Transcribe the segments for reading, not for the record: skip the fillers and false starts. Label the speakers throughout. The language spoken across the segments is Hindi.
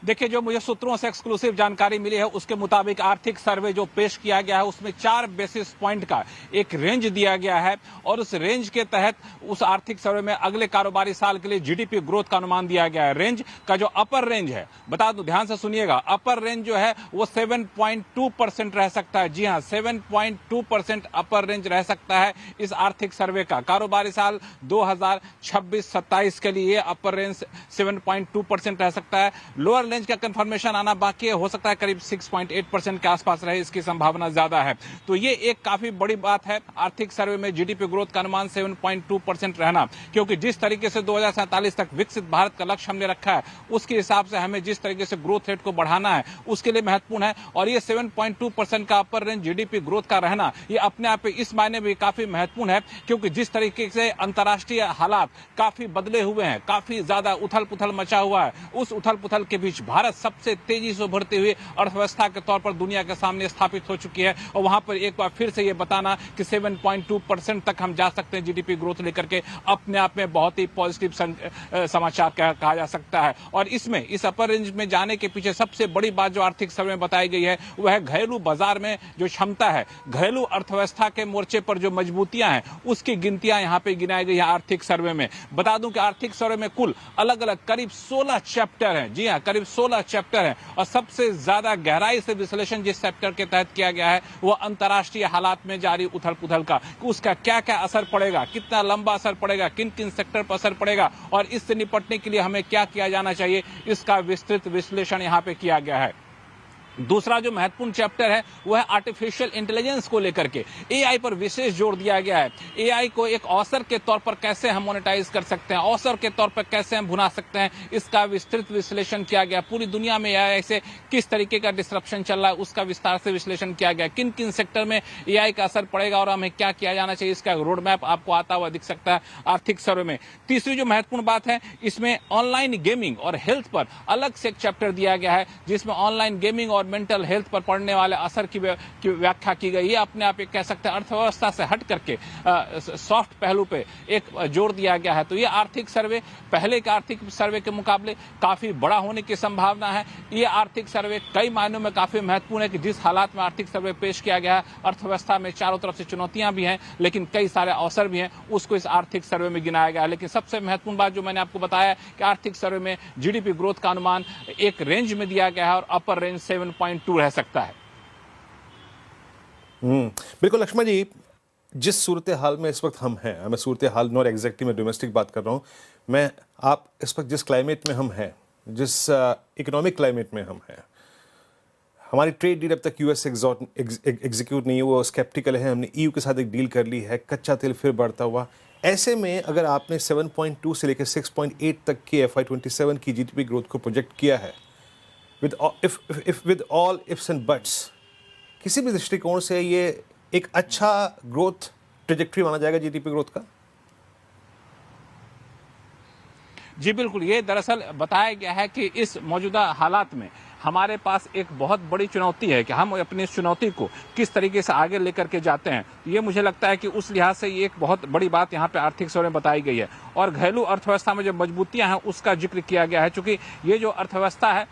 Speaker 1: देखिए, जो मुझे सूत्रों से एक्सक्लूसिव जानकारी मिली है उसके मुताबिक आर्थिक सर्वे जो पेश किया गया है उसमें 4 बेसिस पॉइंट का एक रेंज दिया गया है और उस रेंज के तहत उस आर्थिक सर्वे में अगले कारोबारी साल के लिए जीडीपी ग्रोथ का अनुमान दिया गया है। रेंज का जो अपर रेंज है, बता दूं, ध्यान से सुनिएगा, अपर रेंज जो है वो 7.2% रह सकता है। जी हां, 7.2% अपर रेंज रह सकता है इस आर्थिक सर्वे का। कारोबारी साल 2026-27 के लिए अपर रेंज 7.2% रह सकता है। लोअर रेंज का कंफर्मेशन आना बाकी है, हो सकता है करीब 6.8% के आसपास रहे, इसकी संभावना ज्यादा है। तो ये एक काफी बड़ी बात है आर्थिक सर्वे में जीडीपी ग्रोथ का अनुमान 7.2% रहना, क्योंकि जिस तरीके से 2047 तक विकसित भारत का लक्ष्य हमने रखा है उसके हिसाब से हमें जिस तरीके से ग्रोथ रेट को बढ़ाना है उसके लिए महत्वपूर्ण है। और ये 7.2% का अपर रेंज जीडीपी ग्रोथ का रहना ये अपने आप इस मायने में काफी महत्वपूर्ण है क्योंकि जिस तरीके से अंतर्राष्ट्रीय हालात काफी बदले हुए हैं, काफी ज्यादा उथल पुथल मचा हुआ है, उस उथल पुथल के बीच भारत सबसे तेजी से उभरती हुई अर्थव्यवस्था के तौर पर दुनिया के सामने स्थापित हो चुकी है। और वहां पर एक बार फिर से ये बताना कि 7.2% तक हम जा सकते हैं जीडीपी ग्रोथ लेकर के, अपने आप में बहुत ही पॉजिटिव समाचार कहा जा सकता है। और इसमें इस अपर रेंज में जाने के पीछे सबसे बड़ी बात जो आर्थिक सर्वे में बताई गई है वह है घरेलू बाजार में जो क्षमता है, घरेलू अर्थव्यवस्था के मोर्चे पर जो मजबूतियां हैं उसकी गिनतियां यहां पे गिनाई गई है आर्थिक सर्वे में। बता दूं कि आर्थिक सर्वे में कुल अलग अलग करीब 16 चैप्टर हैं। जी हां, करीब 16 चैप्टर हैं और सबसे ज्यादा गहराई से विश्लेषण जिस चैप्टर के तहत किया गया है वो अंतर्राष्ट्रीय हालात में जारी उथल पुथल का, उसका क्या क्या असर पड़ेगा, कितना लंबा असर पड़ेगा, किन किन सेक्टर पर असर पड़ेगा और इससे निपटने के लिए हमें क्या किया जाना चाहिए, इसका विस्तृत विश्लेषण यहां पे किया गया है। दूसरा जो महत्वपूर्ण चैप्टर है वह है आर्टिफिशियल इंटेलिजेंस को लेकर के। एआई पर विशेष जोर दिया गया है। एआई को एक अवसर के तौर पर कैसे हम मोनेटाइज कर सकते हैं, अवसर के तौर पर कैसे हम भुना सकते हैं, इसका विस्तृत विश्लेषण किया गया। पूरी दुनिया में एआई से किस तरीके का डिस्ट्रप्शन चल रहा है उसका विस्तार से विश्लेषण किया गया। किन किन सेक्टर में एआई का असर पड़ेगा और हमें क्या किया जाना चाहिए, इसका रोड मैप आपको आता हुआ दिख सकता है आर्थिक सर्वे में। तीसरी जो महत्वपूर्ण बात है इसमें ऑनलाइन गेमिंग और हेल्थ पर अलग से एक चैप्टर दिया गया है जिसमें ऑनलाइन गेमिंग और मेंटल हेल्थ पर पड़ने वाले असर की व्याख्या की गई है। अपने आप एक कह सकते हैं अर्थव्यवस्था से हट करके सॉफ्ट पहलू पे एक जोर दिया गया है। तो ये आर्थिक सर्वे पहले के आर्थिक सर्वे के मुकाबले काफी बड़ा होने की संभावना है। ये आर्थिक सर्वे कई मायनों में काफी महत्वपूर्ण है कि जिस हालात में आर्थिक सर्वे पेश किया गया है, अर्थव्यवस्था में चारों तरफ से चुनौतियां भी हैं लेकिन कई सारे अवसर भी हैं, उसको इस आर्थिक सर्वे में गिनाया गया है। लेकिन सबसे महत्वपूर्ण बात जो मैंने आपको बताया कि आर्थिक सर्वे में जीडीपी ग्रोथ का अनुमान एक रेंज में दिया गया है और अपर रेंज 7.2 रह सकता है।
Speaker 2: बिल्कुल लक्ष्मण जी, जिस सूरत हाल में इस वक्त हम हैं, मैं सूरत हाल नॉट एग्जैक्टली मैं डोमेस्टिक बात कर रहा हूँ, मैं आप इस वक्त जिस क्लाइमेट में हम हैं, जिस इकोनॉमिक क्लाइमेट में हम हैं, हमारी ट्रेड डील अब तक यूएस एग्जीक्यूट नहीं है, वो स्केप्टिकल है। हमने ईयू के साथ एक डील कर ली है, कच्चा तेल फिर बढ़ता हुआ। ऐसे में अगर आपने 7.2 से लेकर 6.8 तक की FY27 की जीडीपी ग्रोथ को प्रोजेक्ट किया है with all ifs and buts, किसी भी दृष्टिकोण से ये एक अच्छा ग्रोथ ट्रेजेक्टरी माना जाएगा जीडीपी ग्रोथ का?
Speaker 1: जी बिल्कुल, ये दरअसल बताया गया है कि इस मौजूदा हालात में हमारे पास एक बहुत बड़ी चुनौती है कि हम अपनी इस चुनौती को किस तरीके से आगे लेकर के जाते हैं। ये मुझे लगता है कि उस लिहाज से ये एक बहुत बड़ी बात यहाँ पे आर्थिक सर्वे में बताई गई है। और घरेलू अर्थव्यवस्था में जो मजबूतियां हैं उसका जिक्र किया गया है, चूंकि ये जो अर्थव्यवस्था है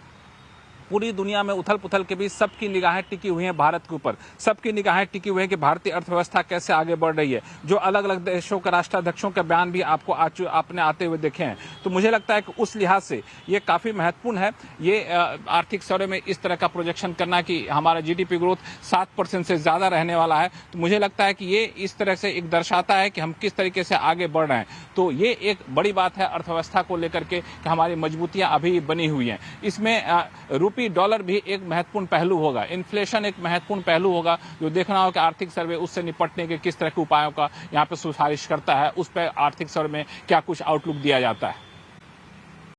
Speaker 1: पूरी दुनिया में उथल पुथल के बीच सबकी निगाहें टिकी हुई हैं भारत के ऊपर, सबकी निगाहें टिकी हुई हैं कि भारतीय अर्थव्यवस्था कैसे आगे बढ़ रही है। जो अलग अलग देशों के राष्ट्राध्यक्षों के बयान भी आपको आपने आते हुए देखे हैं। तो मुझे लगता है कि उस लिहाज से ये काफी महत्वपूर्ण है ये आर्थिक सर्वे में इस तरह का प्रोजेक्शन करना कि हमारा जीडीपी ग्रोथ 7% से ज्यादा रहने वाला है। तो मुझे लगता है कि ये इस तरह से एक दर्शाता है कि हम किस तरीके से आगे बढ़ रहे हैं। तो ये एक बड़ी बात है अर्थव्यवस्था को लेकर के कि हमारी मजबूतियां अभी बनी हुई हैं। इसमें रूपी डॉलर भी एक महत्वपूर्ण पहलू होगा, इन्फ्लेशन एक महत्वपूर्ण पहलू होगा जो देखना होगा कि आर्थिक सर्वे उससे निपटने के किस तरह के उपायों का यहाँ पे सिफारिश करता है, उस पर आर्थिक सर्वे में क्या कुछ आउटलुक दिया जाता है।